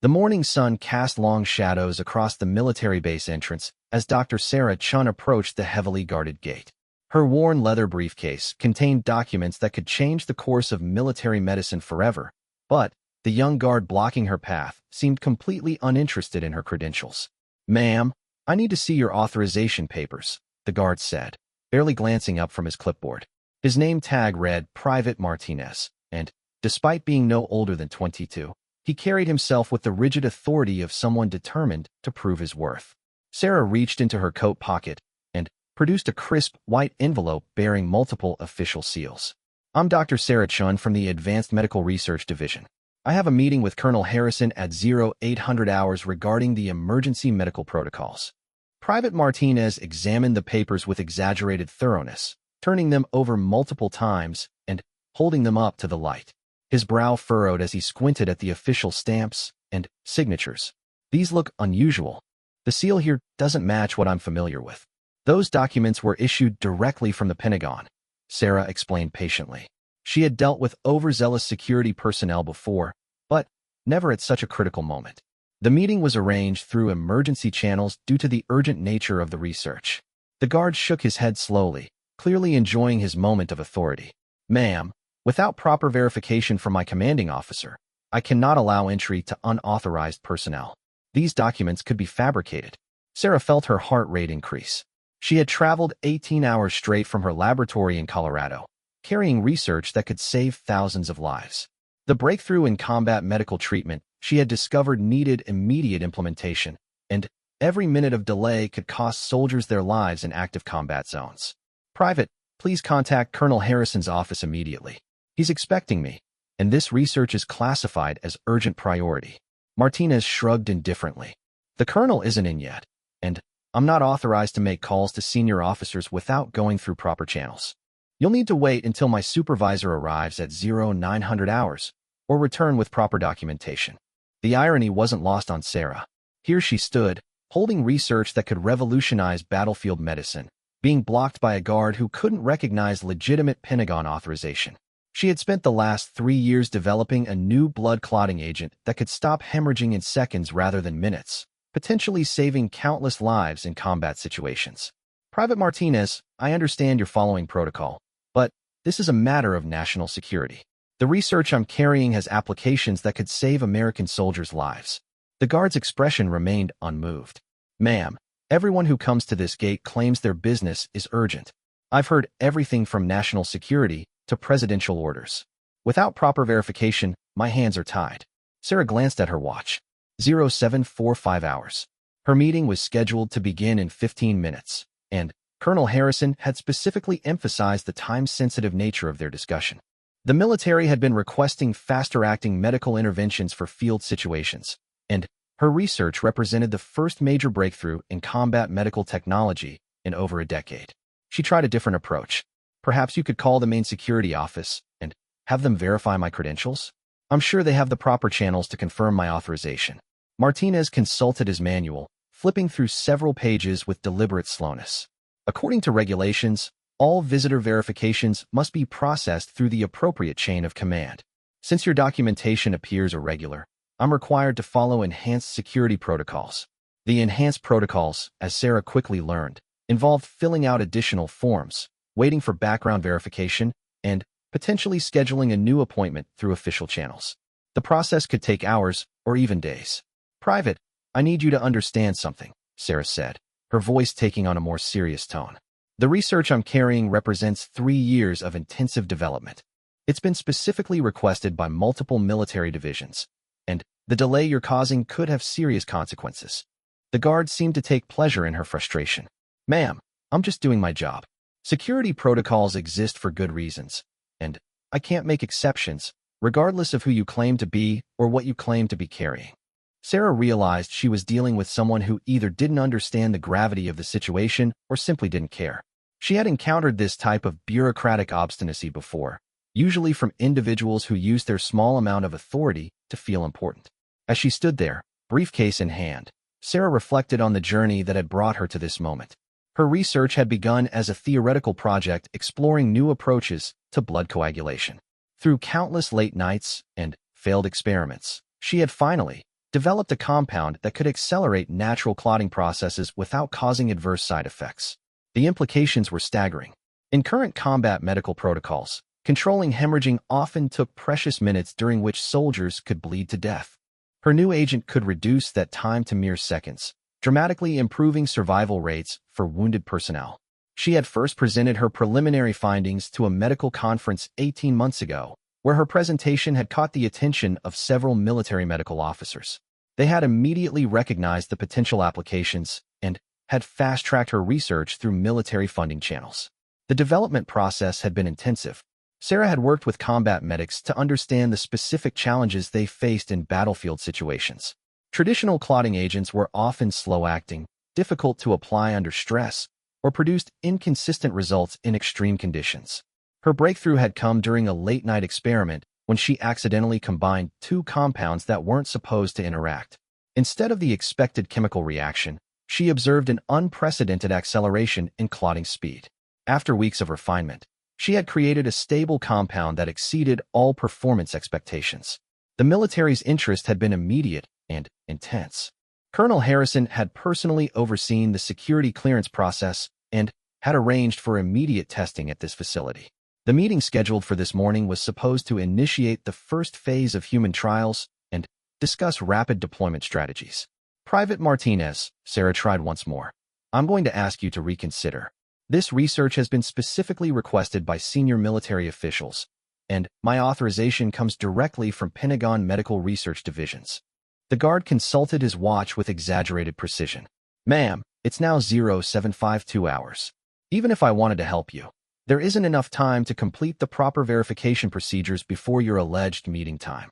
The morning sun cast long shadows across the military base entrance as Dr. Sarah Chun approached the heavily guarded gate. Her worn leather briefcase contained documents that could change the course of military medicine forever, but the young guard blocking her path seemed completely uninterested in her credentials. "Ma'am, I need to see your authorization papers," the guard said, barely glancing up from his clipboard. His name tag read Private Martinez, and, despite being no older than 22, he carried himself with the rigid authority of someone determined to prove his worth. Sarah reached into her coat pocket and produced a crisp, white envelope bearing multiple official seals. "I'm Dr. Sarah Chun from the Advanced Medical Research Division. I have a meeting with Colonel Harrison at 0800 hours regarding the emergency medical protocols." Private Martinez examined the papers with exaggerated thoroughness, turning them over multiple times and holding them up to the light. His brow furrowed as he squinted at the official stamps and signatures. "These look unusual. The seal here doesn't match what I'm familiar with." "Those documents were issued directly from the Pentagon," Sarah explained patiently. She had dealt with overzealous security personnel before, but never at such a critical moment. The meeting was arranged through emergency channels due to the urgent nature of the research. The guard shook his head slowly, clearly enjoying his moment of authority. "Ma'am, without proper verification from my commanding officer, I cannot allow entry to unauthorized personnel. These documents could be fabricated." Sarah felt her heart rate increase. She had traveled 18 hours straight from her laboratory in Colorado, carrying research that could save thousands of lives. The breakthrough in combat medical treatment she had discovered needed immediate implementation, and every minute of delay could cost soldiers their lives in active combat zones. "Private, please contact Colonel Harrison's office immediately. He's expecting me, and this research is classified as urgent priority." Martinez shrugged indifferently. "The colonel isn't in yet, and I'm not authorized to make calls to senior officers without going through proper channels. You'll need to wait until my supervisor arrives at 0900 hours, or return with proper documentation." The irony wasn't lost on Sarah. Here she stood, holding research that could revolutionize battlefield medicine, being blocked by a guard who couldn't recognize legitimate Pentagon authorization. She had spent the last 3 years developing a new blood-clotting agent that could stop hemorrhaging in seconds rather than minutes, potentially saving countless lives in combat situations. "Private Martinez, I understand you're following protocol, but this is a matter of national security. The research I'm carrying has applications that could save American soldiers' lives." The guard's expression remained unmoved. "Ma'am, everyone who comes to this gate claims their business is urgent. I've heard everything from national security to presidential orders. Without proper verification, my hands are tied." Sarah glanced at her watch. 0745 hours. Her meeting was scheduled to begin in 15 minutes, and Colonel Harrison had specifically emphasized the time-sensitive nature of their discussion. The military had been requesting faster-acting medical interventions for field situations, and her research represented the first major breakthrough in combat medical technology in over a decade. She tried a different approach. "Perhaps you could call the main security office and have them verify my credentials? I'm sure they have the proper channels to confirm my authorization." Martinez consulted his manual, flipping through several pages with deliberate slowness. "According to regulations, all visitor verifications must be processed through the appropriate chain of command. Since your documentation appears irregular, I'm required to follow enhanced security protocols." The enhanced protocols, as Sarah quickly learned, involved filling out additional forms, waiting for background verification, and potentially scheduling a new appointment through official channels. The process could take hours or even days. "Private, I need you to understand something," Sarah said, her voice taking on a more serious tone. "The research I'm carrying represents 3 years of intensive development. It's been specifically requested by multiple military divisions, and the delay you're causing could have serious consequences." The guard seemed to take pleasure in her frustration. "Ma'am, I'm just doing my job. Security protocols exist for good reasons, and I can't make exceptions, regardless of who you claim to be or what you claim to be carrying." Sarah realized she was dealing with someone who either didn't understand the gravity of the situation or simply didn't care. She had encountered this type of bureaucratic obstinacy before, usually from individuals who used their small amount of authority to feel important. As she stood there, briefcase in hand, Sarah reflected on the journey that had brought her to this moment. Her research had begun as a theoretical project exploring new approaches to blood coagulation. Through countless late nights and failed experiments, she had finally, developed a compound that could accelerate natural clotting processes without causing adverse side effects. The implications were staggering. In current combat medical protocols, controlling hemorrhaging often took precious minutes during which soldiers could bleed to death. Her new agent could reduce that time to mere seconds, dramatically improving survival rates for wounded personnel. She had first presented her preliminary findings to a medical conference 18 months ago, where her presentation had caught the attention of several military medical officers. They had immediately recognized the potential applications and had fast-tracked her research through military funding channels. The development process had been intensive. Sarah had worked with combat medics to understand the specific challenges they faced in battlefield situations. Traditional clotting agents were often slow-acting, difficult to apply under stress, or produced inconsistent results in extreme conditions. Her breakthrough had come during a late-night experiment when she accidentally combined two compounds that weren't supposed to interact. Instead of the expected chemical reaction, she observed an unprecedented acceleration in clotting speed. After weeks of refinement, she had created a stable compound that exceeded all performance expectations. The military's interest had been immediate and intense. Colonel Harrison had personally overseen the security clearance process and had arranged for immediate testing at this facility. The meeting scheduled for this morning was supposed to initiate the first phase of human trials and discuss rapid deployment strategies. Private Martinez, Sarah tried once more. I'm going to ask you to reconsider. This research has been specifically requested by senior military officials, and my authorization comes directly from Pentagon Medical Research Divisions. The guard consulted his watch with exaggerated precision. Ma'am, it's now 0752 hours. Even if I wanted to help you, there isn't enough time to complete the proper verification procedures before your alleged meeting time.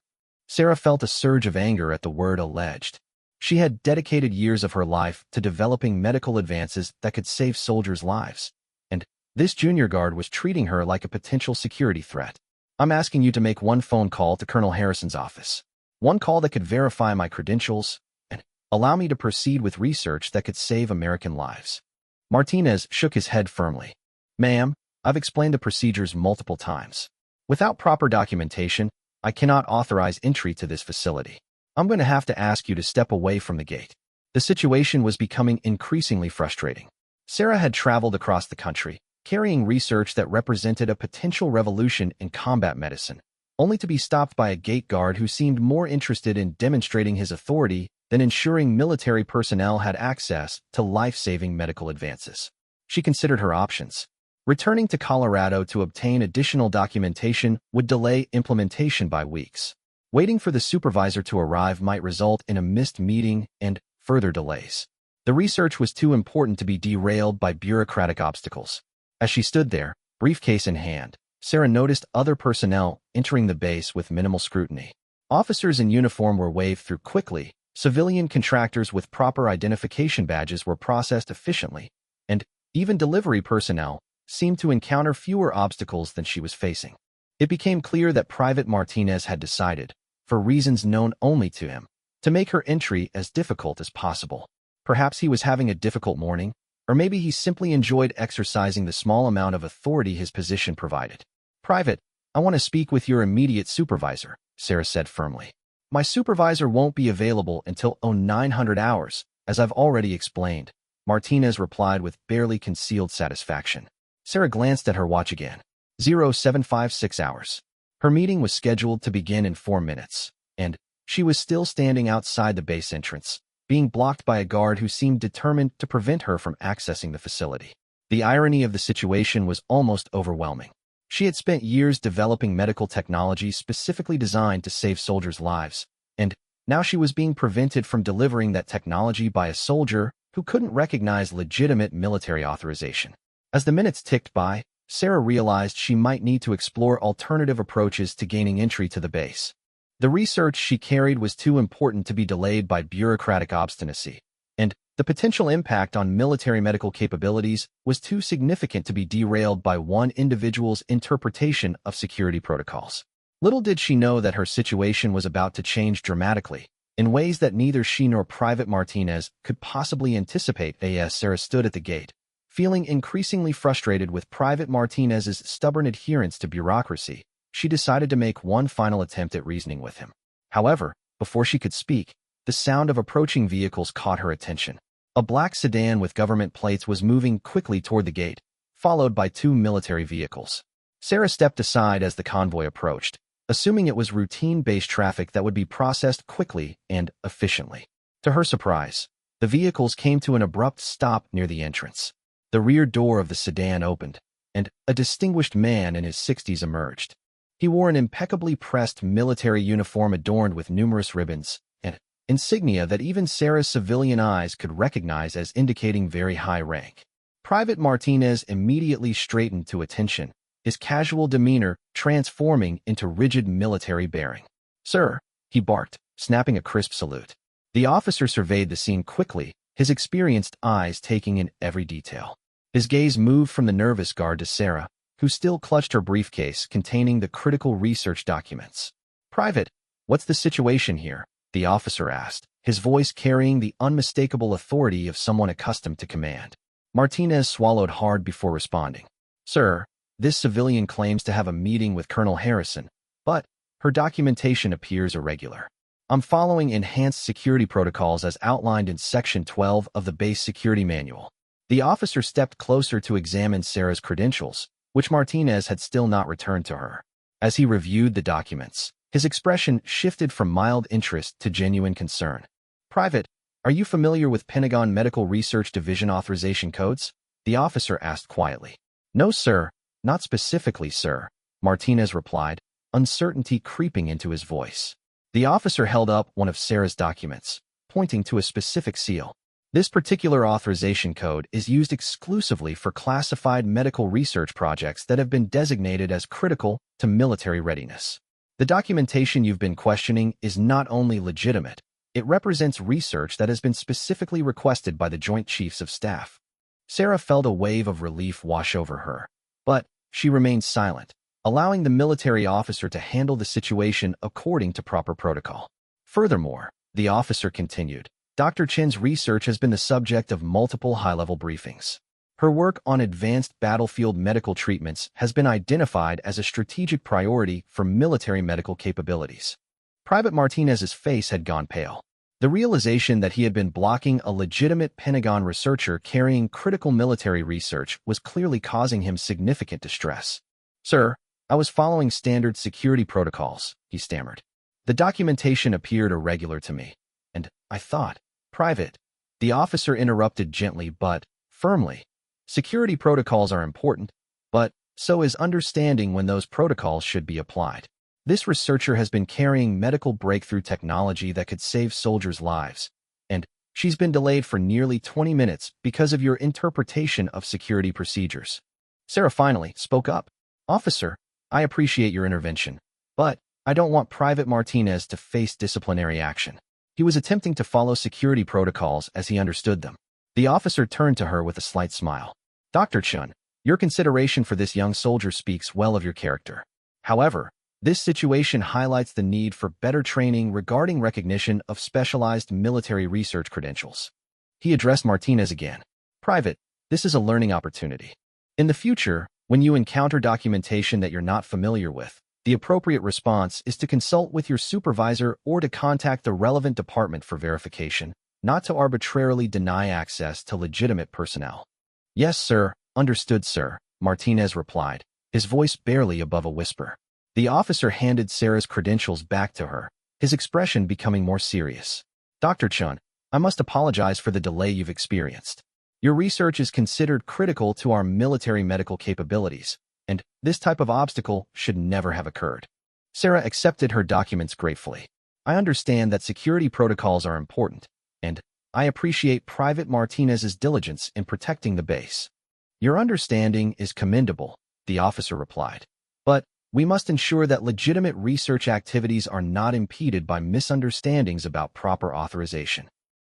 Sarah felt a surge of anger at the word alleged. She had dedicated years of her life to developing medical advances that could save soldiers' lives, and this junior guard was treating her like a potential security threat. I'm asking you to make one phone call to Colonel Harrison's office. One call that could verify my credentials and allow me to proceed with research that could save American lives. Martinez shook his head firmly. Ma'am, I've explained the procedures multiple times. Without proper documentation, I cannot authorize entry to this facility. I'm going to have to ask you to step away from the gate. The situation was becoming increasingly frustrating. Sarah had traveled across the country, carrying research that represented a potential revolution in combat medicine, only to be stopped by a gate guard who seemed more interested in demonstrating his authority than ensuring military personnel had access to life-saving medical advances. She considered her options. Returning to Colorado to obtain additional documentation would delay implementation by weeks. Waiting for the supervisor to arrive might result in a missed meeting and further delays. The research was too important to be derailed by bureaucratic obstacles. As she stood there, briefcase in hand, Sarah noticed other personnel entering the base with minimal scrutiny. Officers in uniform were waved through quickly, civilian contractors with proper identification badges were processed efficiently, and even delivery personnel seemed to encounter fewer obstacles than she was facing. It became clear that Private Martinez had decided, for reasons known only to him, to make her entry as difficult as possible. Perhaps he was having a difficult morning, or maybe he simply enjoyed exercising the small amount of authority his position provided. Private, I want to speak with your immediate supervisor, Sarah said firmly. My supervisor won't be available until 0900 hours, as I've already explained, Martinez replied with barely concealed satisfaction. Sarah glanced at her watch again. 0756 hours. Her meeting was scheduled to begin in 4 minutes, and she was still standing outside the base entrance, being blocked by a guard who seemed determined to prevent her from accessing the facility. The irony of the situation was almost overwhelming. She had spent years developing medical technology specifically designed to save soldiers' lives, and now she was being prevented from delivering that technology by a soldier who couldn't recognize legitimate military authorization. As the minutes ticked by, Sarah realized she might need to explore alternative approaches to gaining entry to the base. The research she carried was too important to be delayed by bureaucratic obstinacy, and the potential impact on military medical capabilities was too significant to be derailed by one individual's interpretation of security protocols. Little did she know that her situation was about to change dramatically, in ways that neither she nor Private Martinez could possibly anticipate. As Sarah stood at the gate, feeling increasingly frustrated with Private Martinez's stubborn adherence to bureaucracy, she decided to make one final attempt at reasoning with him. However, before she could speak, the sound of approaching vehicles caught her attention. A black sedan with government plates was moving quickly toward the gate, followed by two military vehicles. Sarah stepped aside as the convoy approached, assuming it was routine-based traffic that would be processed quickly and efficiently. To her surprise, the vehicles came to an abrupt stop near the entrance. The rear door of the sedan opened, and a distinguished man in his 60s emerged. He wore an impeccably pressed military uniform adorned with numerous ribbons and insignia that even Sarah's civilian eyes could recognize as indicating very high rank. Private Martinez immediately straightened to attention, his casual demeanor transforming into rigid military bearing. "Sir," he barked, snapping a crisp salute. The officer surveyed the scene quickly, his experienced eyes taking in every detail. His gaze moved from the nervous guard to Sarah, who still clutched her briefcase containing the critical research documents. "Private, what's the situation here?" the officer asked, his voice carrying the unmistakable authority of someone accustomed to command. Martinez swallowed hard before responding. "Sir, this civilian claims to have a meeting with Colonel Harrison, but her documentation appears irregular. I'm following enhanced security protocols as outlined in Section 12 of the Base Security Manual." The officer stepped closer to examine Sarah's credentials, which Martinez had still not returned to her. As he reviewed the documents, his expression shifted from mild interest to genuine concern. "Private, are you familiar with Pentagon Medical Research Division authorization codes?" the officer asked quietly. "No, sir, not specifically, sir," Martinez replied, uncertainty creeping into his voice. The officer held up one of Sarah's documents, pointing to a specific seal. "This particular authorization code is used exclusively for classified medical research projects that have been designated as critical to military readiness. The documentation you've been questioning is not only legitimate, it represents research that has been specifically requested by the Joint Chiefs of Staff." Sarah felt a wave of relief wash over her, but she remained silent, allowing the military officer to handle the situation according to proper protocol. Furthermore, the officer continued, "Dr. Chen's research has been the subject of multiple high-level briefings. Her work on advanced battlefield medical treatments has been identified as a strategic priority for military medical capabilities." Private Martinez's face had gone pale. The realization that he had been blocking a legitimate Pentagon researcher carrying critical military research was clearly causing him significant distress. "Sir, I was following standard security protocols," he stammered. "The documentation appeared irregular to me, and I thought—" "Private," the officer interrupted gently but firmly, "security protocols are important, but so is understanding when those protocols should be applied. This researcher has been carrying medical breakthrough technology that could save soldiers' lives, and she's been delayed for nearly 20 minutes because of your interpretation of security procedures." Sarah finally spoke up. "Officer, I appreciate your intervention, but I don't want Private Martinez to face disciplinary action. He was attempting to follow security protocols as he understood them." The officer turned to her with a slight smile. "Dr. Chun, your consideration for this young soldier speaks well of your character. However, this situation highlights the need for better training regarding recognition of specialized military research credentials." He addressed Martinez again. "Private, this is a learning opportunity. In the future, when you encounter documentation that you're not familiar with, the appropriate response is to consult with your supervisor or to contact the relevant department for verification, not to arbitrarily deny access to legitimate personnel." "Yes, sir, understood, sir," Martinez replied, his voice barely above a whisper. The officer handed Sarah's credentials back to her, his expression becoming more serious. "Dr. Chun, I must apologize for the delay you've experienced. Your research is considered critical to our military medical capabilities, and this type of obstacle should never have occurred." Sarah accepted her documents gratefully. "I understand that security protocols are important, and I appreciate Private Martinez's diligence in protecting the base." "Your understanding is commendable," the officer replied. "But we must ensure that legitimate research activities are not impeded by misunderstandings about proper authorization."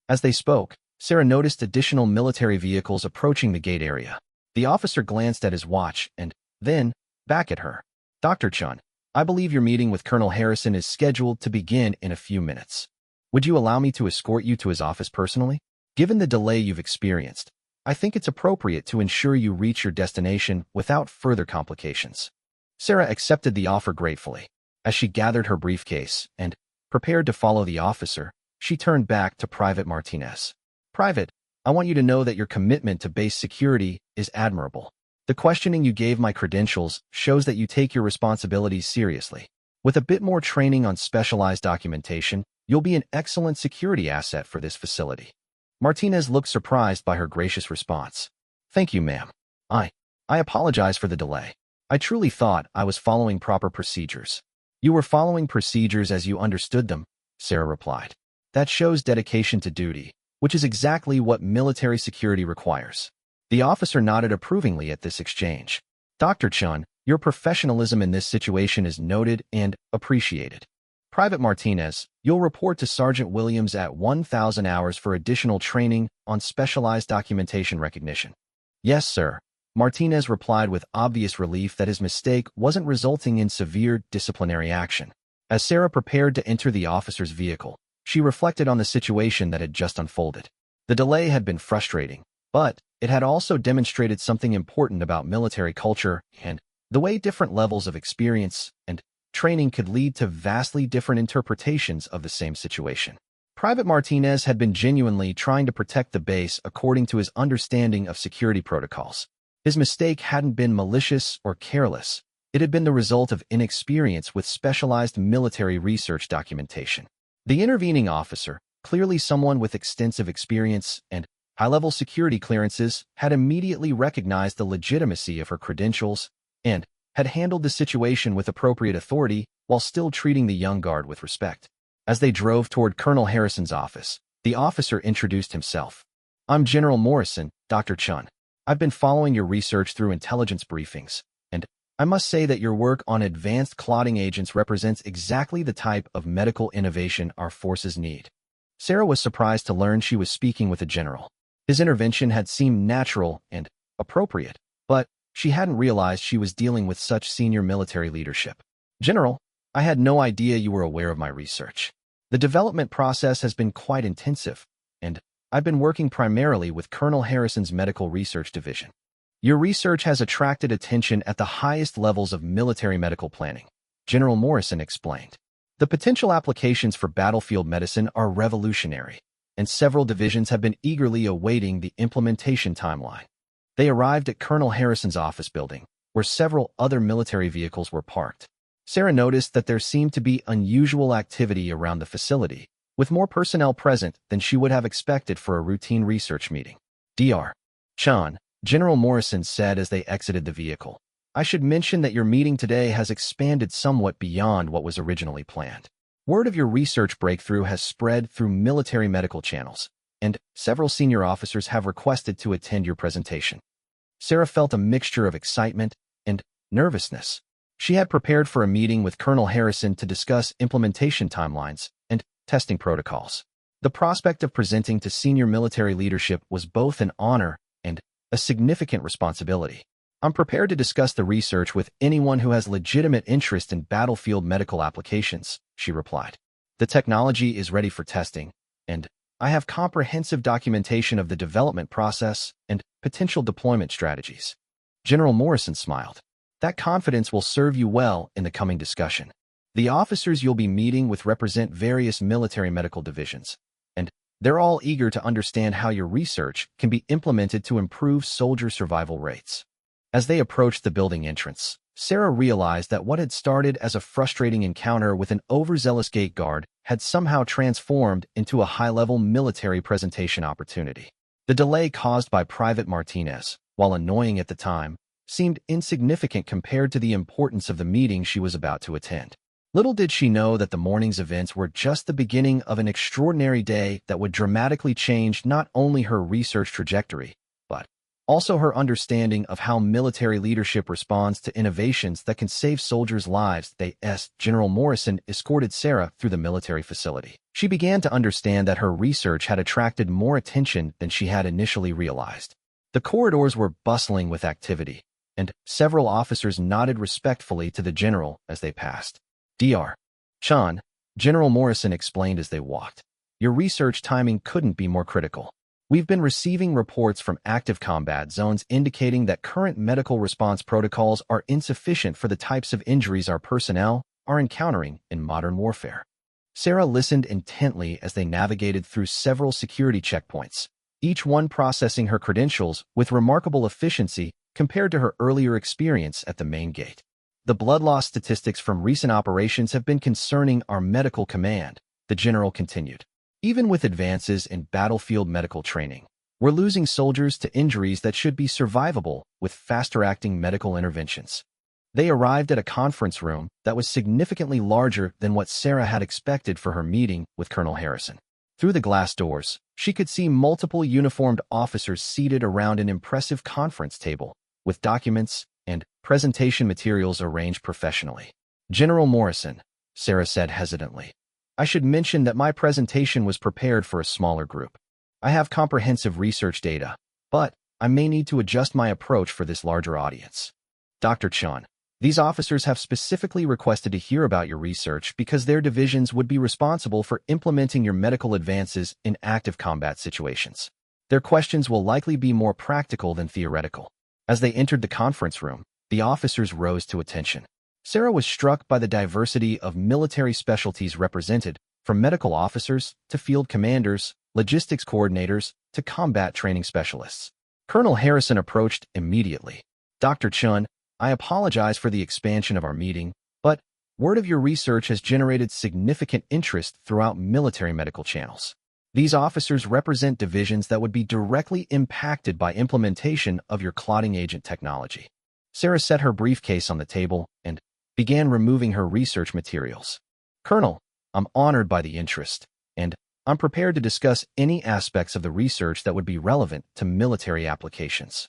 As they spoke, Sarah noticed additional military vehicles approaching the gate area. The officer glanced at his watch and then back at her. "Dr. Chun, I believe your meeting with Colonel Harrison is scheduled to begin in a few minutes. Would you allow me to escort you to his office personally? Given the delay you've experienced, I think it's appropriate to ensure you reach your destination without further complications." Sarah accepted the offer gratefully. As she gathered her briefcase and prepared to follow the officer, She turned back to Private Martinez. Private, I want you to know that your commitment to base security is admirable. The questioning you gave my credentials shows that you take your responsibilities seriously. With a bit more training on specialized documentation, you'll be an excellent security asset for this facility. Martinez looked surprised by her gracious response. Thank you, ma'am. I apologize for the delay. I truly thought I was following proper procedures. You were following procedures as you understood them, Sarah replied. That shows dedication to duty, which is exactly what military security requires. The officer nodded approvingly at this exchange. Dr. Chun, your professionalism in this situation is noted and appreciated. Private Martinez, you'll report to Sergeant Williams at 1,000 hours for additional training on specialized documentation recognition. Yes, sir. Martinez replied with obvious relief that his mistake wasn't resulting in severe disciplinary action. As Sarah prepared to enter the officer's vehicle, she reflected on the situation that had just unfolded. The delay had been frustrating, but it had also demonstrated something important about military culture and the way different levels of experience and training could lead to vastly different interpretations of the same situation. Private Martinez had been genuinely trying to protect the base according to his understanding of security protocols. His mistake hadn't been malicious or careless. It had been the result of inexperience with specialized military research documentation. The intervening officer, clearly someone with extensive experience and high-level security clearances, had immediately recognized the legitimacy of her credentials and had handled the situation with appropriate authority while still treating the young guard with respect. As they drove toward Colonel Harrison's office, the officer introduced himself. I'm General Morrison, Dr. Chun. I've been following your research through intelligence briefings, and I must say that your work on advanced clotting agents represents exactly the type of medical innovation our forces need. Sarah was surprised to learn she was speaking with a general. His intervention had seemed natural and appropriate, but she hadn't realized she was dealing with such senior military leadership. General, I had no idea you were aware of my research. The development process has been quite intensive, and I've been working primarily with Colonel Harrison's Medical Research Division. Your research has attracted attention at the highest levels of military medical planning, General Morrison explained. The potential applications for battlefield medicine are revolutionary, and several divisions have been eagerly awaiting the implementation timeline. They arrived at Colonel Harrison's office building, where several other military vehicles were parked. Sarah noticed that there seemed to be unusual activity around the facility, with more personnel present than she would have expected for a routine research meeting. Dr. Chun, General Morrison said as they exited the vehicle, I should mention that your meeting today has expanded somewhat beyond what was originally planned. Word of your research breakthrough has spread through military medical channels, and several senior officers have requested to attend your presentation. Sarah felt a mixture of excitement and nervousness. She had prepared for a meeting with Colonel Harrison to discuss implementation timelines and testing protocols. The prospect of presenting to senior military leadership was both an honor and a significant responsibility. I'm prepared to discuss the research with anyone who has legitimate interest in battlefield medical applications, she replied. The technology is ready for testing, and I have comprehensive documentation of the development process and potential deployment strategies. General Morrison smiled. That confidence will serve you well in the coming discussion. The officers you'll be meeting with represent various military medical divisions, and they're all eager to understand how your research can be implemented to improve soldier survival rates. As they approached the building entrance, Sarah realized that what had started as a frustrating encounter with an overzealous gate guard had somehow transformed into a high-level military presentation opportunity. The delay caused by Private Martinez, while annoying at the time, seemed insignificant compared to the importance of the meeting she was about to attend. Little did she know that the morning's events were just the beginning of an extraordinary day that would dramatically change not only her research trajectory, but also her understanding of how military leadership responds to innovations that can save soldiers' lives. General Morrison escorted Sarah through the military facility. She began to understand that her research had attracted more attention than she had initially realized. The corridors were bustling with activity, and several officers nodded respectfully to the general as they passed. Dr. Chun, General Morrison explained as they walked. Your research timing couldn't be more critical. We've been receiving reports from active combat zones indicating that current medical response protocols are insufficient for the types of injuries our personnel are encountering in modern warfare. Sarah listened intently as they navigated through several security checkpoints, each one processing her credentials with remarkable efficiency compared to her earlier experience at the main gate. The blood loss statistics from recent operations have been concerning our medical command, the general continued. Even with advances in battlefield medical training, we're losing soldiers to injuries that should be survivable with faster-acting medical interventions. They arrived at a conference room that was significantly larger than what Sarah had expected for her meeting with Colonel Harrison. Through the glass doors, she could see multiple uniformed officers seated around an impressive conference table, with documents and presentation materials arranged professionally. General Morrison, Sarah said hesitantly, I should mention that my presentation was prepared for a smaller group. I have comprehensive research data, but I may need to adjust my approach for this larger audience. Dr. Chun, these officers have specifically requested to hear about your research because their divisions would be responsible for implementing your medical advances in active combat situations. Their questions will likely be more practical than theoretical. As they entered the conference room, the officers rose to attention. Sarah was struck by the diversity of military specialties represented, from medical officers to field commanders, logistics coordinators to combat training specialists. Colonel Harrison approached immediately. Dr. Chun, I apologize for the expansion of our meeting, but word of your research has generated significant interest throughout military medical channels. These officers represent divisions that would be directly impacted by implementation of your clotting agent technology. Sarah set her briefcase on the table and began removing her research materials. Colonel, I'm honored by the interest, and I'm prepared to discuss any aspects of the research that would be relevant to military applications.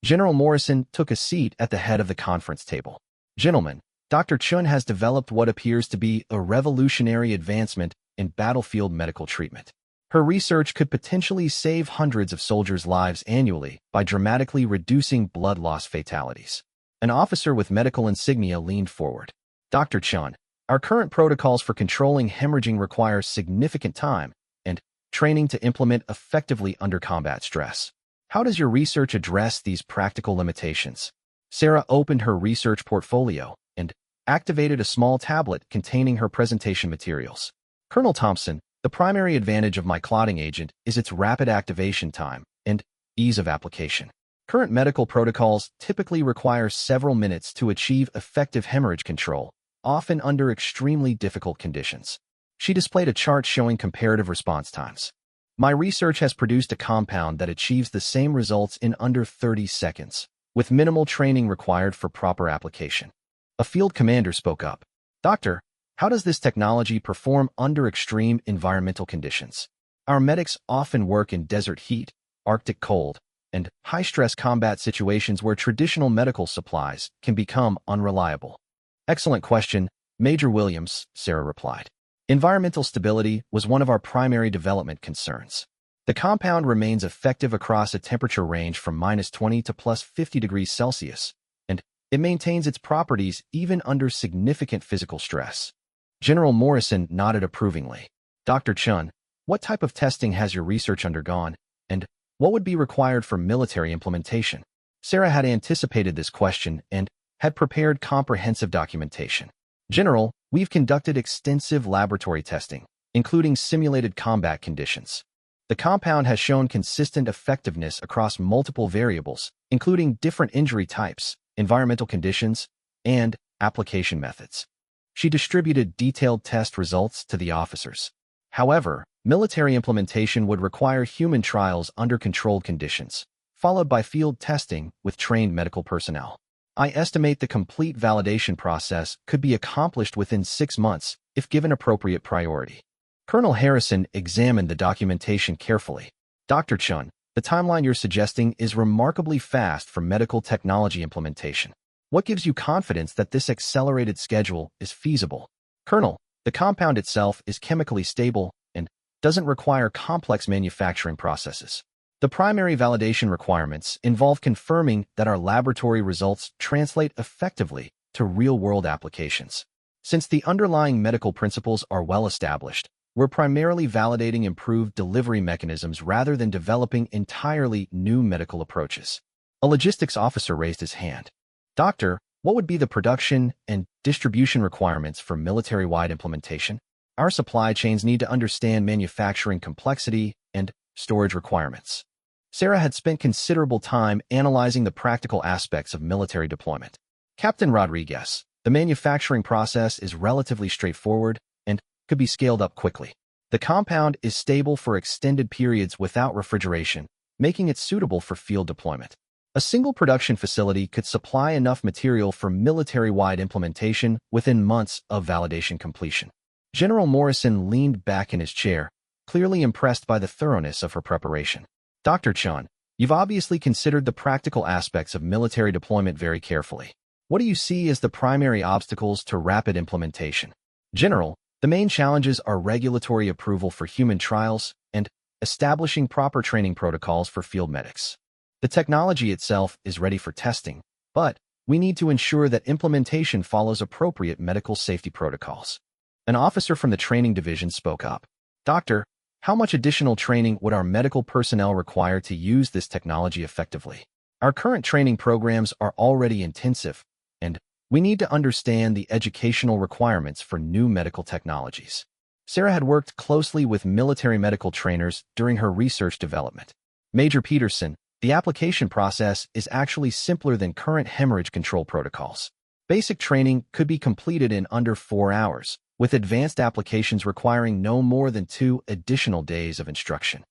General Morrison took a seat at the head of the conference table. Gentlemen, Dr. Chun has developed what appears to be a revolutionary advancement in battlefield medical treatment. Her research could potentially save hundreds of soldiers' lives annually by dramatically reducing blood loss fatalities. An officer with medical insignia leaned forward. Dr. Chun, our current protocols for controlling hemorrhaging require significant time and training to implement effectively under combat stress. How does your research address these practical limitations? Sarah opened her research portfolio and activated a small tablet containing her presentation materials. Colonel Thompson, the primary advantage of my clotting agent is its rapid activation time and ease of application. Current medical protocols typically require several minutes to achieve effective hemorrhage control, often under extremely difficult conditions. She displayed a chart showing comparative response times. My research has produced a compound that achieves the same results in under 30 seconds, with minimal training required for proper application. A field commander spoke up. Doctor, how does this technology perform under extreme environmental conditions? Our medics often work in desert heat, Arctic cold, and high-stress combat situations where traditional medical supplies can become unreliable. Excellent question, Major Williams, Sarah replied. Environmental stability was one of our primary development concerns. The compound remains effective across a temperature range from -20 to +50 degrees Celsius, and it maintains its properties even under significant physical stress. General Morrison nodded approvingly. Dr. Chun, what type of testing has your research undergone, and what would be required for military implementation? Sarah had anticipated this question and had prepared comprehensive documentation. General, we've conducted extensive laboratory testing, including simulated combat conditions. The compound has shown consistent effectiveness across multiple variables, including different injury types, environmental conditions, and application methods. She distributed detailed test results to the officers. However, military implementation would require human trials under controlled conditions, followed by field testing with trained medical personnel. I estimate the complete validation process could be accomplished within 6 months if given appropriate priority. Colonel Harrison examined the documentation carefully. Dr. Chun, the timeline you're suggesting is remarkably fast for medical technology implementation. What gives you confidence that this accelerated schedule is feasible? Colonel, the compound itself is chemically stable and doesn't require complex manufacturing processes. The primary validation requirements involve confirming that our laboratory results translate effectively to real-world applications. Since the underlying medical principles are well established, we're primarily validating improved delivery mechanisms rather than developing entirely new medical approaches. A logistics officer raised his hand. Doctor, what would be the production and distribution requirements for military-wide implementation? Our supply chains need to understand manufacturing complexity and storage requirements. Sarah had spent considerable time analyzing the practical aspects of military deployment. Captain Rodriguez, the manufacturing process is relatively straightforward and could be scaled up quickly. The compound is stable for extended periods without refrigeration, making it suitable for field deployment. A single production facility could supply enough material for military-wide implementation within months of validation completion. General Morrison leaned back in his chair, clearly impressed by the thoroughness of her preparation. Dr. Chun, you've obviously considered the practical aspects of military deployment very carefully. What do you see as the primary obstacles to rapid implementation? General, the main challenges are regulatory approval for human trials and establishing proper training protocols for field medics. The technology itself is ready for testing, but we need to ensure that implementation follows appropriate medical safety protocols. An officer from the training division spoke up. Doctor, how much additional training would our medical personnel require to use this technology effectively? Our current training programs are already intensive, and we need to understand the educational requirements for new medical technologies. Sarah had worked closely with military medical trainers during her research development. Major Peterson, the application process is actually simpler than current hemorrhage control protocols. Basic training could be completed in under 4 hours, with advanced applications requiring no more than 2 additional days of instruction.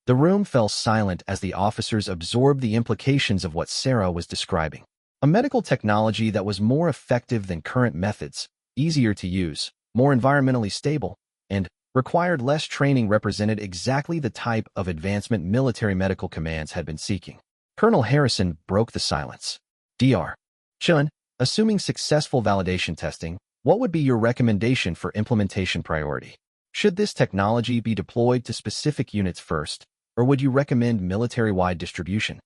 The room fell silent as the officers absorbed the implications of what Sarah was describing. A medical technology that was more effective than current methods, easier to use, more environmentally stable, and required less training represented exactly the type of advancement military medical commands had been seeking. Colonel Harrison broke the silence. Dr. Chun, assuming successful validation testing, what would be your recommendation for implementation priority? Should this technology be deployed to specific units first, or would you recommend military-wide distribution?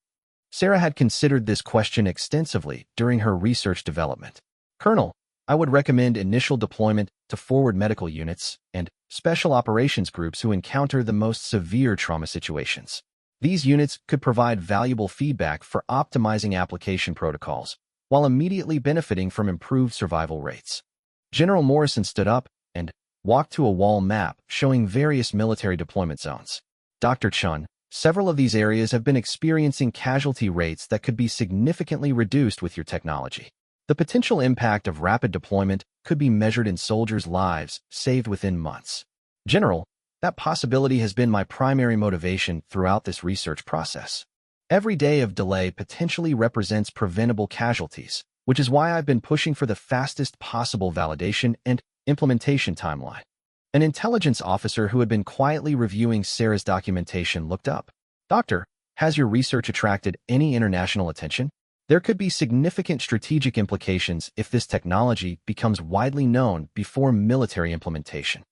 Sarah had considered this question extensively during her research development. Colonel, I would recommend initial deployment to forward medical units and special operations groups who encounter the most severe trauma situations. These units could provide valuable feedback for optimizing application protocols, while immediately benefiting from improved survival rates. General Morrison stood up and walked to a wall map showing various military deployment zones. Dr. Chun, several of these areas have been experiencing casualty rates that could be significantly reduced with your technology. The potential impact of rapid deployment could be measured in soldiers' lives saved within months. General, that possibility has been my primary motivation throughout this research process. Every day of delay potentially represents preventable casualties, which is why I've been pushing for the fastest possible validation and implementation timeline. An intelligence officer who had been quietly reviewing Sarah's documentation looked up. Doctor, has your research attracted any international attention? There could be significant strategic implications if this technology becomes widely known before military implementation.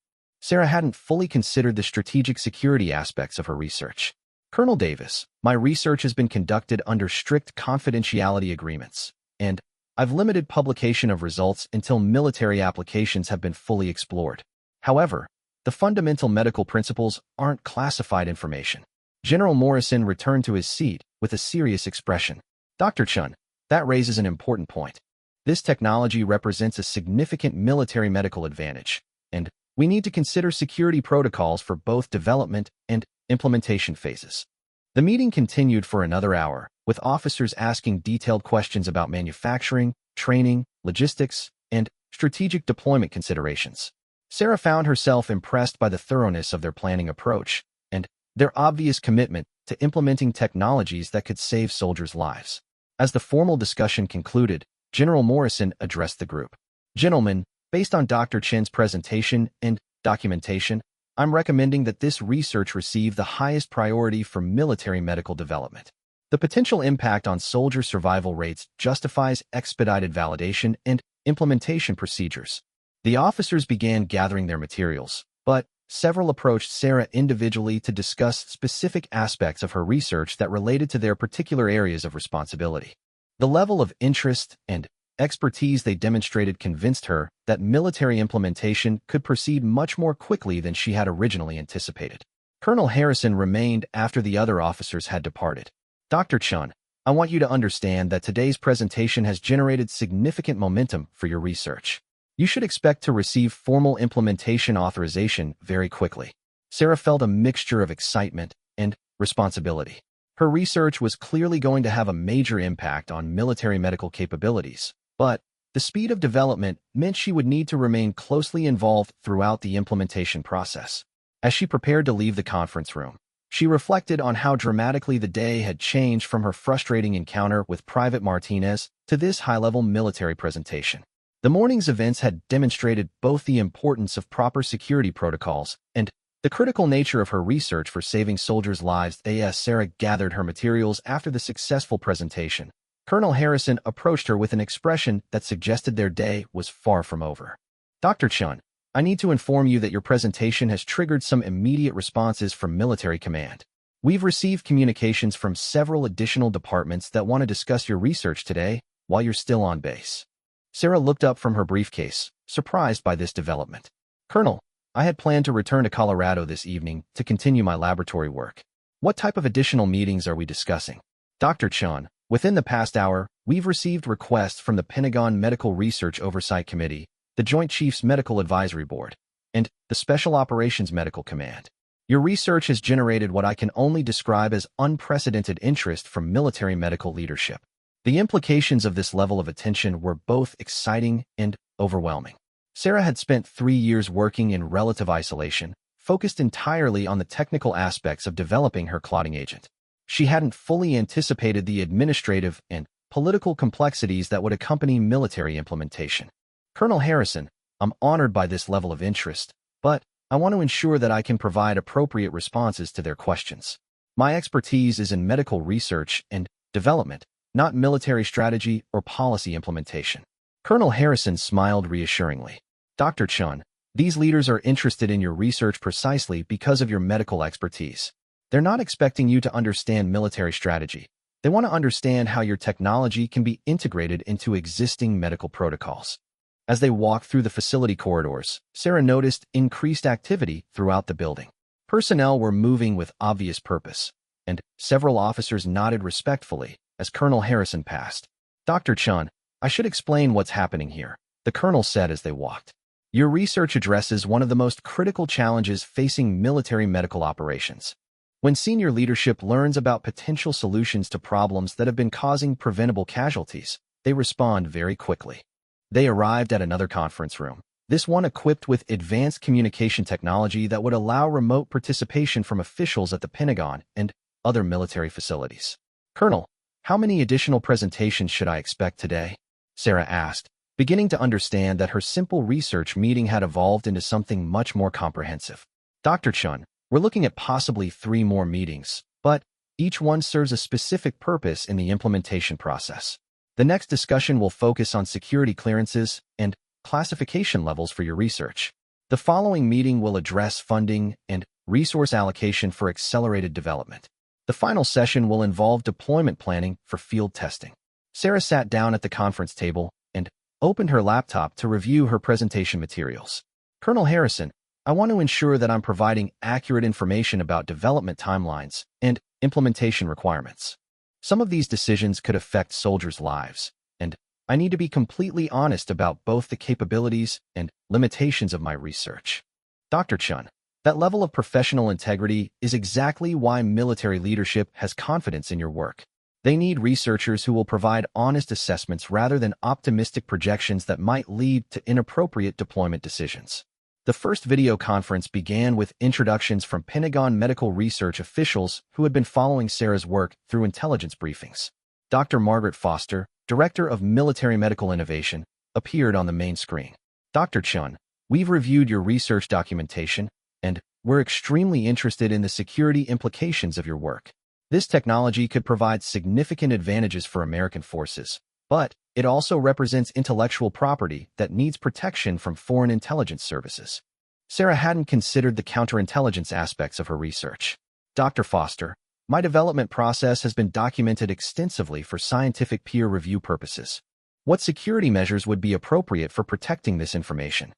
Sarah hadn't fully considered the strategic security aspects of her research. Colonel Davis, my research has been conducted under strict confidentiality agreements, and I've limited publication of results until military applications have been fully explored. However, the fundamental medical principles aren't classified information. General Morrison returned to his seat with a serious expression. Dr. Chun, that raises an important point. This technology represents a significant military medical advantage, and we need to consider security protocols for both development and implementation phases. The meeting continued for another hour, with officers asking detailed questions about manufacturing, training, logistics, and strategic deployment considerations. Sarah found herself impressed by the thoroughness of their planning approach and their obvious commitment to implementing technologies that could save soldiers' lives. As the formal discussion concluded, General Morrison addressed the group. Gentlemen, based on Dr. Chen's presentation and documentation, I'm recommending that this research receive the highest priority for military medical development. The potential impact on soldier survival rates justifies expedited validation and implementation procedures. The officers began gathering their materials, but several approached Sarah individually to discuss specific aspects of her research that related to their particular areas of responsibility. The level of interest and expertise they demonstrated convinced her that military implementation could proceed much more quickly than she had originally anticipated. Colonel Harrison remained after the other officers had departed. Dr. Chun, I want you to understand that today's presentation has generated significant momentum for your research. You should expect to receive formal implementation authorization very quickly. Sarah felt a mixture of excitement and responsibility. Her research was clearly going to have a major impact on military medical capabilities, but the speed of development meant she would need to remain closely involved throughout the implementation process. As she prepared to leave the conference room, she reflected on how dramatically the day had changed from her frustrating encounter with Private Martinez to this high-level military presentation. The morning's events had demonstrated both the importance of proper security protocols and the critical nature of her research for saving soldiers' lives. As Sarah gathered her materials after the successful presentation, Colonel Harrison approached her with an expression that suggested their day was far from over. "Dr. Chun, I need to inform you that your presentation has triggered some immediate responses from military command. We've received communications from several additional departments that want to discuss your research today while you're still on base." Sarah looked up from her briefcase, surprised by this development. "Colonel, I had planned to return to Colorado this evening to continue my laboratory work. What type of additional meetings are we discussing?" "Dr. Chun, within the past hour, we've received requests from the Pentagon Medical Research Oversight Committee, the Joint Chiefs Medical Advisory Board, and the Special Operations Medical Command. Your research has generated what I can only describe as unprecedented interest from military medical leadership. The implications of this level of attention were both exciting and overwhelming." Sarah had spent 3 years working in relative isolation, focused entirely on the technical aspects of developing her clotting agent. She hadn't fully anticipated the administrative and political complexities that would accompany military implementation. "Colonel Harrison, I'm honored by this level of interest, but I want to ensure that I can provide appropriate responses to their questions. My expertise is in medical research and development, not military strategy or policy implementation." Colonel Harrison smiled reassuringly. "Dr. Chun, these leaders are interested in your research precisely because of your medical expertise. They're not expecting you to understand military strategy. They want to understand how your technology can be integrated into existing medical protocols." As they walked through the facility corridors, Sarah noticed increased activity throughout the building. Personnel were moving with obvious purpose, and several officers nodded respectfully as Colonel Harrison passed. "Dr. Chun, I should explain what's happening here," the colonel said as they walked. "Your research addresses one of the most critical challenges facing military medical operations. When senior leadership learns about potential solutions to problems that have been causing preventable casualties, they respond very quickly." They arrived at another conference room, this one equipped with advanced communication technology that would allow remote participation from officials at the Pentagon and other military facilities. "Colonel, how many additional presentations should I expect today?" Sarah asked, beginning to understand that her simple research meeting had evolved into something much more comprehensive. "Dr. Chun, we're looking at possibly 3 more meetings, but each one serves a specific purpose in the implementation process. The next discussion will focus on security clearances and classification levels for your research. The following meeting will address funding and resource allocation for accelerated development. The final session will involve deployment planning for field testing." Sarah sat down at the conference table and opened her laptop to review her presentation materials. "Colonel Harrison, I want to ensure that I'm providing accurate information about development timelines and implementation requirements. Some of these decisions could affect soldiers' lives, and I need to be completely honest about both the capabilities and limitations of my research." "Dr. Chun, that level of professional integrity is exactly why military leadership has confidence in your work. They need researchers who will provide honest assessments rather than optimistic projections that might lead to inappropriate deployment decisions." The first video conference began with introductions from Pentagon medical research officials who had been following Sarah's work through intelligence briefings. Dr. Margaret Foster, Director of Military Medical Innovation, appeared on the main screen. "Dr. Chun, we've reviewed your research documentation, and we're extremely interested in the security implications of your work. This technology could provide significant advantages for American forces, but it also represents intellectual property that needs protection from foreign intelligence services." Sarah hadn't considered the counterintelligence aspects of her research. "Dr. Foster, my development process has been documented extensively for scientific peer review purposes. What security measures would be appropriate for protecting this information?"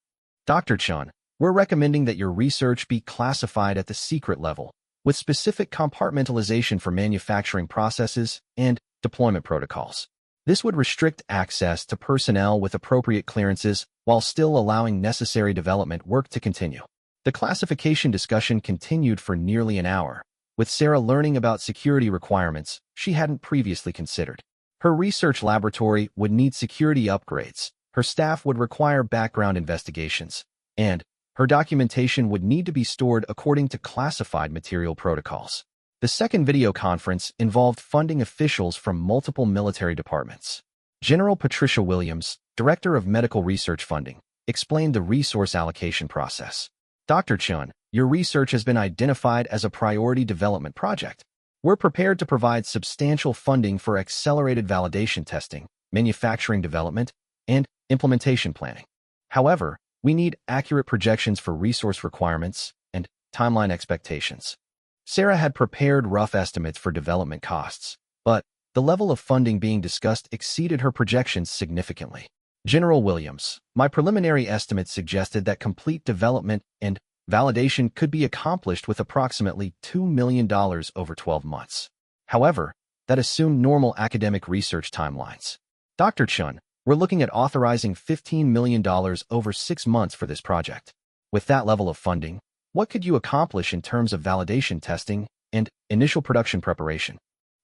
"Dr. Chun, we're recommending that your research be classified at the secret level, with specific compartmentalization for manufacturing processes and deployment protocols. This would restrict access to personnel with appropriate clearances while still allowing necessary development work to continue. The classification discussion continued for nearly an hour, with Sarah learning about security requirements she hadn't previously considered. Her research laboratory would need security upgrades, her staff would require background investigations, and her documentation would need to be stored according to classified material protocols. The second video conference involved funding officials from multiple military departments. General Patricia Williams, Director of Medical Research Funding, explained the resource allocation process. Dr. Chun, your research has been identified as a priority development project. We're prepared to provide substantial funding for accelerated validation testing, manufacturing development, and implementation planning. However, we need accurate projections for resource requirements and timeline expectations. Sarah had prepared rough estimates for development costs, but the level of funding being discussed exceeded her projections significantly. General Williams, my preliminary estimates suggested that complete development and validation could be accomplished with approximately $2 million over 12 months. However, that assumed normal academic research timelines. Dr. Chun, we're looking at authorizing $15 million over 6 months for this project. With that level of funding, what could you accomplish in terms of validation testing and initial production preparation?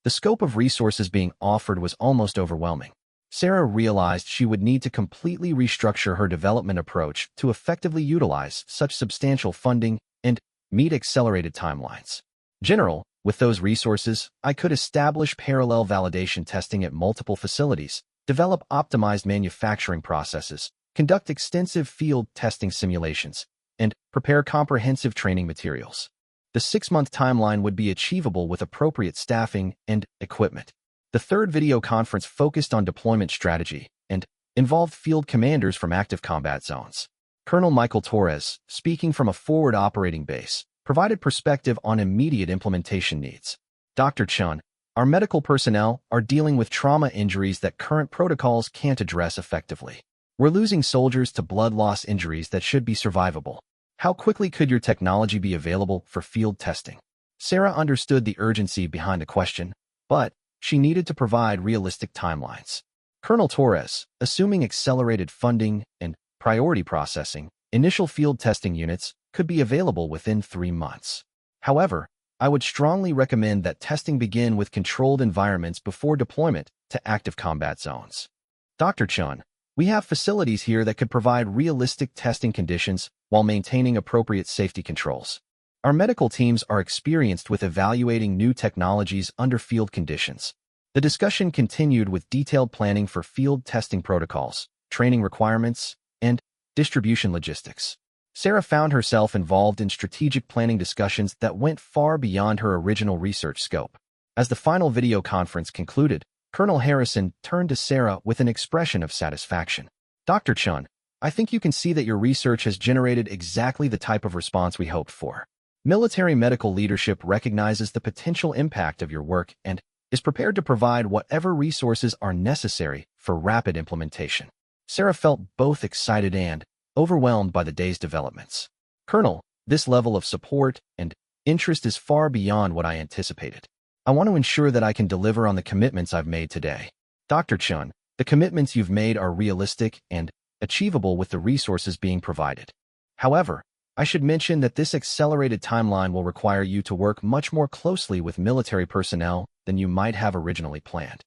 The scope of resources being offered was almost overwhelming. Sarah realized she would need to completely restructure her development approach to effectively utilize such substantial funding and meet accelerated timelines. General, with those resources, I could establish parallel validation testing at multiple facilities, develop optimized manufacturing processes, conduct extensive field testing simulations, and prepare comprehensive training materials. The 6-month timeline would be achievable with appropriate staffing and equipment. The third video conference focused on deployment strategy and involved field commanders from active combat zones. Colonel Michael Torres, speaking from a forward operating base, provided perspective on immediate implementation needs. Dr. Chun, our medical personnel are dealing with trauma injuries that current protocols can't address effectively. We're losing soldiers to blood loss injuries that should be survivable. How quickly could your technology be available for field testing? Sarah understood the urgency behind the question, but she needed to provide realistic timelines. Colonel Torres, assuming accelerated funding and priority processing, initial field testing units could be available within 3 months. However, I would strongly recommend that testing begin with controlled environments before deployment to active combat zones. Dr. Chun, we have facilities here that could provide realistic testing conditions while maintaining appropriate safety controls. Our medical teams are experienced with evaluating new technologies under field conditions. The discussion continued with detailed planning for field testing protocols, training requirements, and distribution logistics. Sarah found herself involved in strategic planning discussions that went far beyond her original research scope. As the final video conference concluded, Colonel Harrison turned to Sarah with an expression of satisfaction. Dr. Chun, I think you can see that your research has generated exactly the type of response we hoped for. Military medical leadership recognizes the potential impact of your work and is prepared to provide whatever resources are necessary for rapid implementation. Sarah felt both excited and overwhelmed by the day's developments. Colonel, this level of support and interest is far beyond what I anticipated. I want to ensure that I can deliver on the commitments I've made today. Dr. Chun, the commitments you've made are realistic and achievable with the resources being provided. However, I should mention that this accelerated timeline will require you to work much more closely with military personnel than you might have originally planned.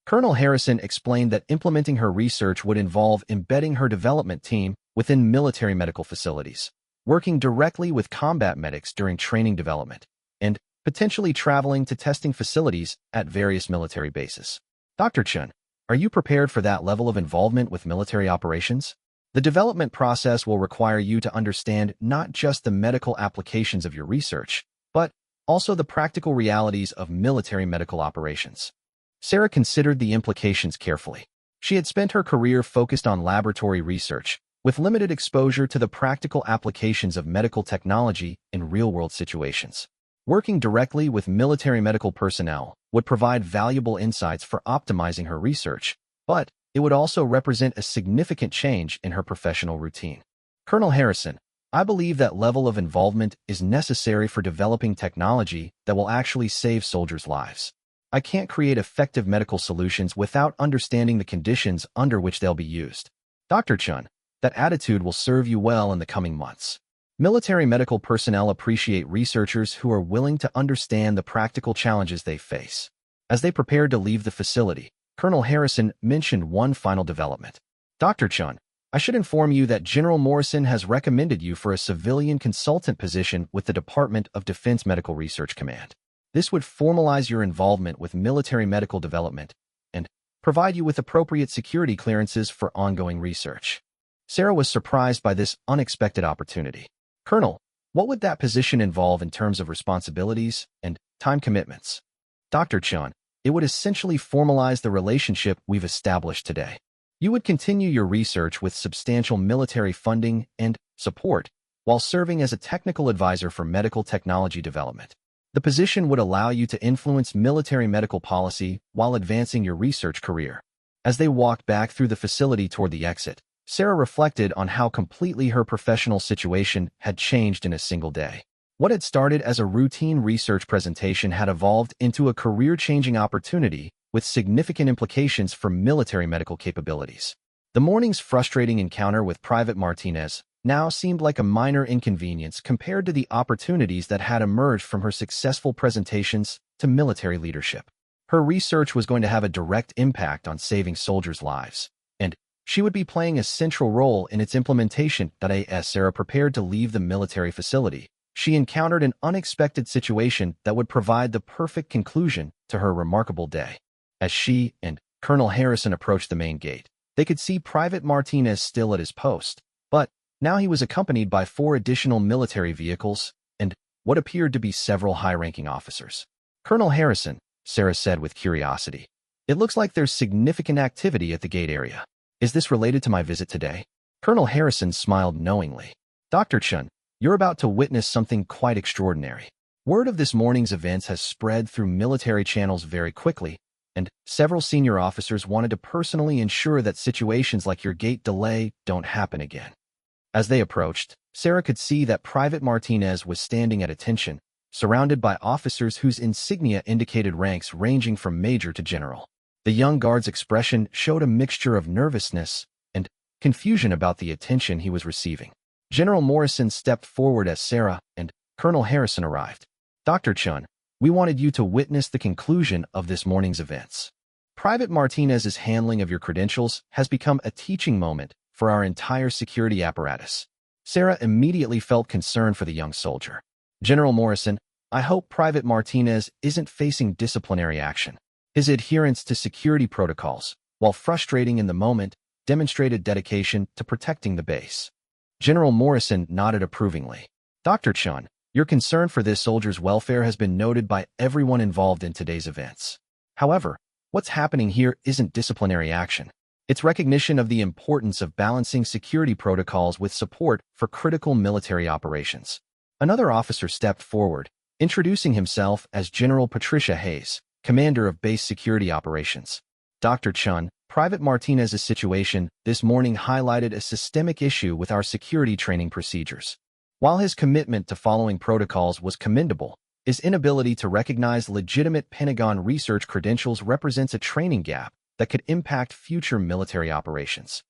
Colonel Harrison explained that implementing her research would involve embedding her development team within military medical facilities, working directly with combat medics during training development, and potentially traveling to testing facilities at various military bases. Dr. Chun, are you prepared for that level of involvement with military operations? The development process will require you to understand not just the medical applications of your research, but also the practical realities of military medical operations. Sarah considered the implications carefully. She had spent her career focused on laboratory research, with limited exposure to the practical applications of medical technology in real-world situations. Working directly with military medical personnel would provide valuable insights for optimizing her research, but it would also represent a significant change in her professional routine. Colonel Harrison, I believe that level of involvement is necessary for developing technology that will actually save soldiers' lives. I can't create effective medical solutions without understanding the conditions under which they'll be used. Dr. Chun, That attitude will serve you well in the coming months. Military medical personnel appreciate researchers who are willing to understand the practical challenges they face. As they prepared to leave the facility, Colonel Harrison mentioned one final development. Dr. Chun, I should inform you that General Morrison has recommended you for a civilian consultant position with the Department of Defense Medical Research Command. This would formalize your involvement with military medical development and provide you with appropriate security clearances for ongoing research. Sarah was surprised by this unexpected opportunity. Colonel, what would that position involve in terms of responsibilities and time commitments? Dr. Chun, it would essentially formalize the relationship we've established today. You would continue your research with substantial military funding and support while serving as a technical advisor for medical technology development. The position would allow you to influence military medical policy while advancing your research career. As they walked back through the facility toward the exit, Sarah reflected on how completely her professional situation had changed in a single day. What had started as a routine research presentation had evolved into a career-changing opportunity with significant implications for military medical capabilities. The morning's frustrating encounter with Private Martinez now seemed like a minor inconvenience compared to the opportunities that had emerged from her successful presentations to military leadership. Her research was going to have a direct impact on saving soldiers' lives, and she would be playing a central role in its implementation. As Sarah prepared to leave the military facility, she encountered an unexpected situation that would provide the perfect conclusion to her remarkable day. As she and Colonel Harrison approached the main gate, they could see Private Martinez still at his post, but now he was accompanied by 4 additional military vehicles and what appeared to be several high-ranking officers. Colonel Harrison, Sarah said with curiosity, it looks like there's significant activity at the gate area. Is this related to my visit today? Colonel Harrison smiled knowingly. Dr. Chun, you're about to witness something quite extraordinary. Word of this morning's events has spread through military channels very quickly, and several senior officers wanted to personally ensure that situations like your gate delay don't happen again. As they approached, Sarah could see that Private Martinez was standing at attention, surrounded by officers whose insignia indicated ranks ranging from major to general. The young guard's expression showed a mixture of nervousness and confusion about the attention he was receiving. General Morrison stepped forward as Sarah and Colonel Harrison arrived. Dr. Chun, we wanted you to witness the conclusion of this morning's events. Private Martinez's handling of your credentials has become a teaching moment for our entire security apparatus. Sarah immediately felt concern for the young soldier. General Morrison, I hope Private Martinez isn't facing disciplinary action. His adherence to security protocols, while frustrating in the moment, demonstrated dedication to protecting the base. General Morrison nodded approvingly. Dr. Chun, your concern for this soldier's welfare has been noted by everyone involved in today's events. However, what's happening here isn't disciplinary action. It's recognition of the importance of balancing security protocols with support for critical military operations. Another officer stepped forward, introducing himself as General Patricia Hayes, Commander of Base Security Operations. Dr. Chun, Private Martinez's situation this morning highlighted a systemic issue with our security training procedures. While his commitment to following protocols was commendable, his inability to recognize legitimate Pentagon research credentials represents a training gap that could impact future military operations.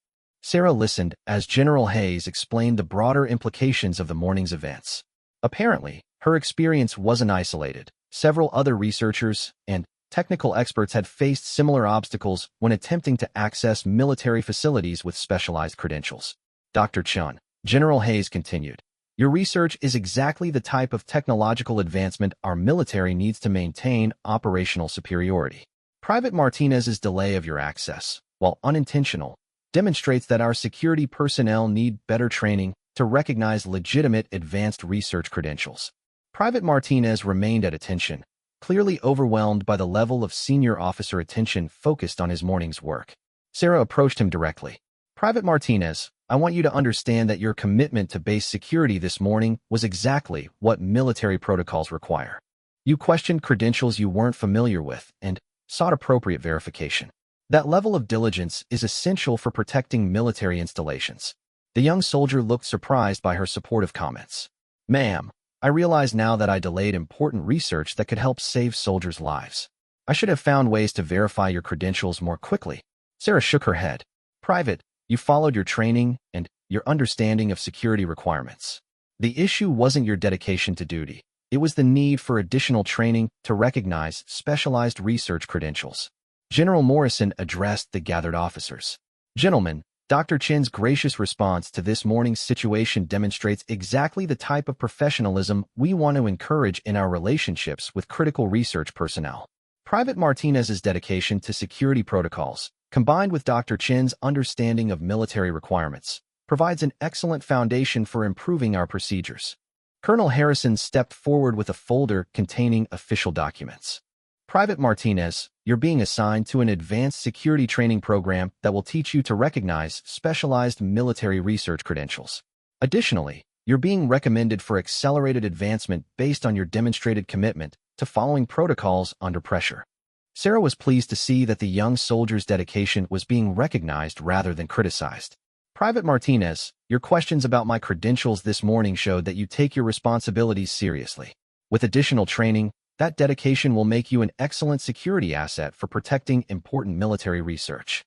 Sarah listened as General Hayes explained the broader implications of the morning's events. Apparently, her experience wasn't isolated. Several other researchers and technical experts had faced similar obstacles when attempting to access military facilities with specialized credentials. Dr. Chun, General Hayes continued, your research is exactly the type of technological advancement our military needs to maintain operational superiority. Private Martinez's delay of your access, while unintentional, demonstrates that our security personnel need better training to recognize legitimate advanced research credentials. Private Martinez remained at attention, clearly overwhelmed by the level of senior officer attention focused on his morning's work. Sarah approached him directly. Private Martinez, I want you to understand that your commitment to base security this morning was exactly what military protocols require. You questioned credentials you weren't familiar with and sought appropriate verification. That level of diligence is essential for protecting military installations. The young soldier looked surprised by her supportive comments. Ma'am, I realize now that I delayed important research that could help save soldiers' lives. I should have found ways to verify your credentials more quickly. Sarah shook her head. Private, You followed your training and your understanding of security requirements. The issue wasn't your dedication to duty. It was the need for additional training to recognize specialized research credentials. General Morrison addressed the gathered officers. Gentlemen, Dr. Chen's gracious response to this morning's situation demonstrates exactly the type of professionalism we want to encourage in our relationships with critical research personnel. Private Martinez's dedication to security protocols, combined with Dr. Chen's understanding of military requirements, provides an excellent foundation for improving our procedures. Colonel Harrison stepped forward with a folder containing official documents. Private Martinez, you're being assigned to an advanced security training program that will teach you to recognize specialized military research credentials. Additionally, you're being recommended for accelerated advancement based on your demonstrated commitment to following protocols under pressure. Sarah was pleased to see that the young soldier's dedication was being recognized rather than criticized. Private Martinez, your questions about my credentials this morning showed that you take your responsibilities seriously. With additional training, that dedication will make you an excellent security asset for protecting important military research.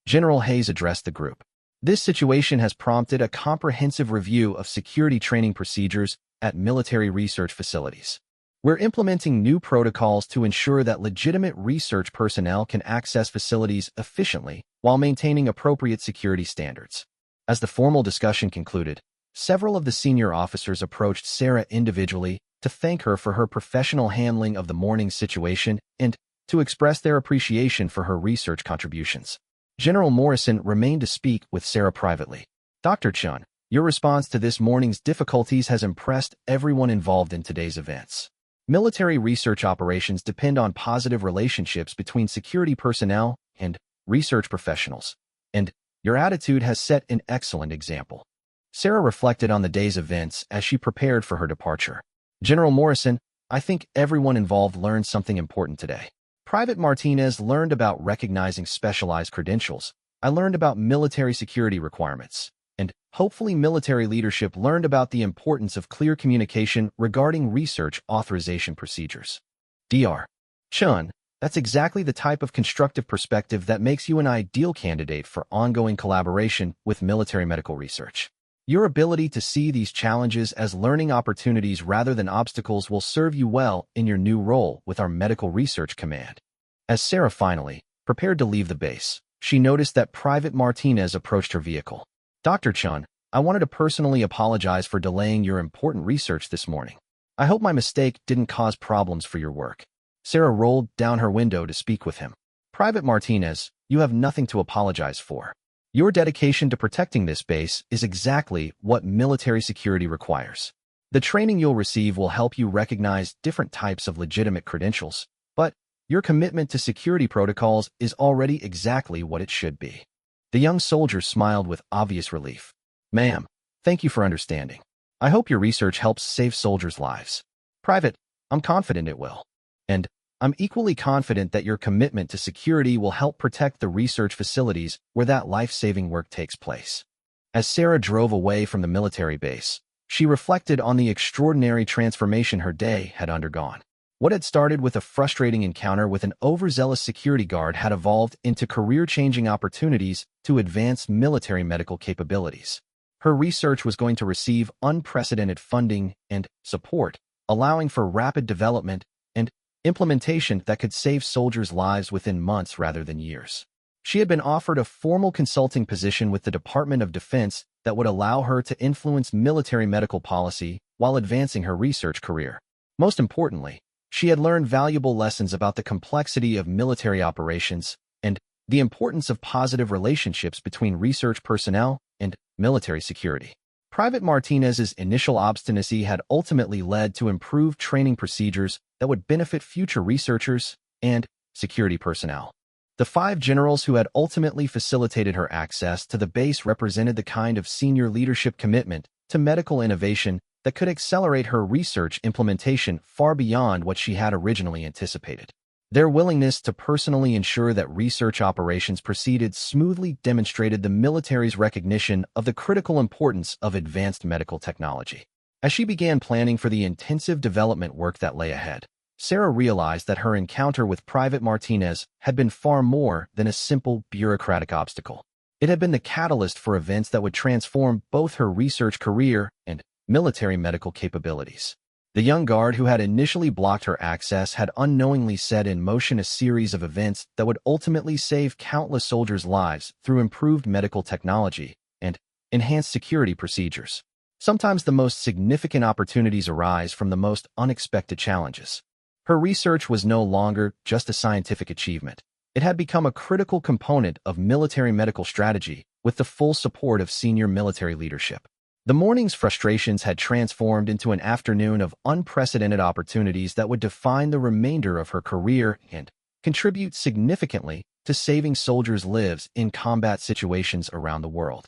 General Hayes addressed the group. This situation has prompted a comprehensive review of security training procedures at military research facilities. We're implementing new protocols to ensure that legitimate research personnel can access facilities efficiently while maintaining appropriate security standards. As the formal discussion concluded, several of the senior officers approached Sarah individually to thank her for her professional handling of the morning's situation and to express their appreciation for her research contributions. General Morrison remained to speak with Sarah privately. Dr. Chun, your response to this morning's difficulties has impressed everyone involved in today's events. Military research operations depend on positive relationships between security personnel and research professionals, and your attitude has set an excellent example. Sarah reflected on the day's events as she prepared for her departure. General Morrison, I think everyone involved learned something important today. Private Martinez learned about recognizing specialized credentials. I learned about military security requirements. And hopefully military leadership learned about the importance of clear communication regarding research authorization procedures. Dr. Chun, that's exactly the type of constructive perspective that makes you an ideal candidate for ongoing collaboration with military medical research. Your ability to see these challenges as learning opportunities rather than obstacles will serve you well in your new role with our Medical Research Command. As Sarah finally prepared to leave the base, she noticed that Private Martinez approached her vehicle. Dr. Chun, I wanted to personally apologize for delaying your important research this morning. I hope my mistake didn't cause problems for your work. Sarah rolled down her window to speak with him. Private Martinez, you have nothing to apologize for. Your dedication to protecting this base is exactly what military security requires. The training you'll receive will help you recognize different types of legitimate credentials, but your commitment to security protocols is already exactly what it should be. The young soldier smiled with obvious relief. Ma'am, thank you for understanding. I hope your research helps save soldiers' lives. Private, I'm confident it will. And I'm equally confident that your commitment to security will help protect the research facilities where that life-saving work takes place. As Sarah drove away from the military base, she reflected on the extraordinary transformation her day had undergone. What had started with a frustrating encounter with an overzealous security guard had evolved into career-changing opportunities to advance military medical capabilities. Her research was going to receive unprecedented funding and support, allowing for rapid development and implementation that could save soldiers' lives within months rather than years. She had been offered a formal consulting position with the Department of Defense that would allow her to influence military medical policy while advancing her research career. Most importantly, she had learned valuable lessons about the complexity of military operations and the importance of positive relationships between research personnel and military security. Private Martinez's initial obstinacy had ultimately led to improved training procedures that would benefit future researchers and security personnel. The 5 generals who had ultimately facilitated her access to the base represented the kind of senior leadership commitment to medical innovation that could accelerate her research implementation far beyond what she had originally anticipated. Their willingness to personally ensure that research operations proceeded smoothly demonstrated the military's recognition of the critical importance of advanced medical technology. As she began planning for the intensive development work that lay ahead, Sarah realized that her encounter with Private Martinez had been far more than a simple bureaucratic obstacle. It had been the catalyst for events that would transform both her research career and military medical capabilities. The young guard who had initially blocked her access had unknowingly set in motion a series of events that would ultimately save countless soldiers' lives through improved medical technology and enhanced security procedures. Sometimes the most significant opportunities arise from the most unexpected challenges. Her research was no longer just a scientific achievement. It had become a critical component of military medical strategy with the full support of senior military leadership. The morning's frustrations had transformed into an afternoon of unprecedented opportunities that would define the remainder of her career and contribute significantly to saving soldiers' lives in combat situations around the world.